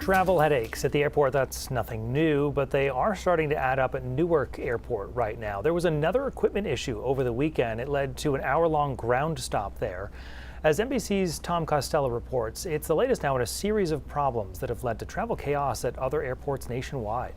Travel headaches at the airport, that's nothing new, but they are starting to add up at Newark Airport right now. There was another equipment issue over the weekend. It led to an hour-long ground stop there. As NBC's Tom Costello reports, it's the latest now in a series of problems that have led to travel chaos at other airports nationwide.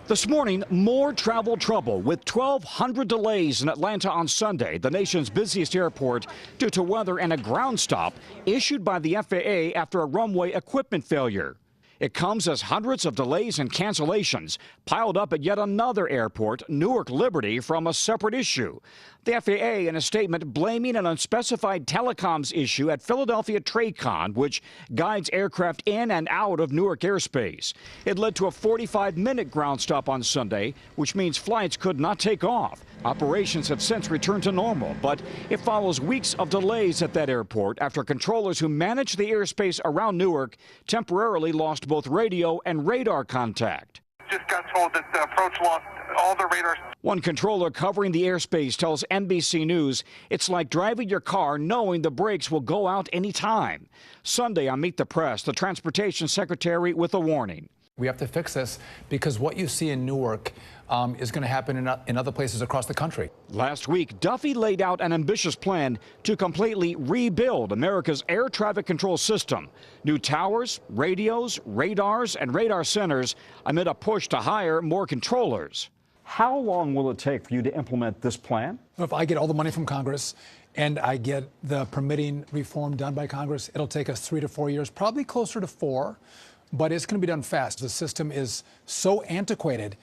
This morning, more travel trouble with 1,200 delays in Atlanta on Sunday, the nation's busiest airport, due to weather and a ground stop issued by the FAA after a runway equipment failure. It comes as hundreds of delays and cancellations piled up at yet another airport, Newark Liberty, from a separate issue. The FAA, in a statement, blaming an unspecified telecoms issue at Philadelphia TRACON, which guides aircraft in and out of Newark airspace. It led to a 45-minute ground stop on Sunday, which means flights could not take off. Operations have since returned to normal, but it follows weeks of delays at that airport after controllers who manage the airspace around Newark temporarily lost both radio and radar contact. Just got told that the approach lost all the radar. One controller covering the airspace tells NBC News it's like driving your car knowing the brakes will go out any time. Sunday on Meet the Press, the transportation secretary with a warning. We have to fix this because what you see in Newark is going to happen in other places across the country. Last week, Duffy laid out an ambitious plan to completely rebuild America's air traffic control system. New towers, radios, radars, and radar centers amid a push to hire more controllers. How long will it take for you to implement this plan? If I get all the money from Congress and I get the permitting reform done by Congress, it'll take us 3 to 4 years, probably closer to 4. But it's going to be done fast. The system is so antiquated.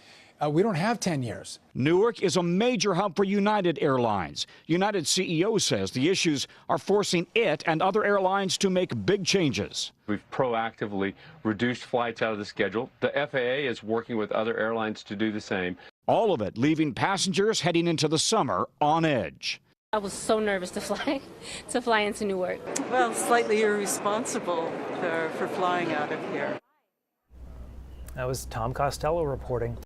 We don't have 10 years. Newark is a major hub for United Airlines. United CEO says the issues are forcing it and other airlines to make big changes. We've proactively reduced flights out of the schedule. The FAA is working with other airlines to do the same. All of it leaving passengers heading into the summer on edge. I was so nervous to fly into Newark. Well, slightly irresponsible for flying out of here. That was Tom Costello reporting.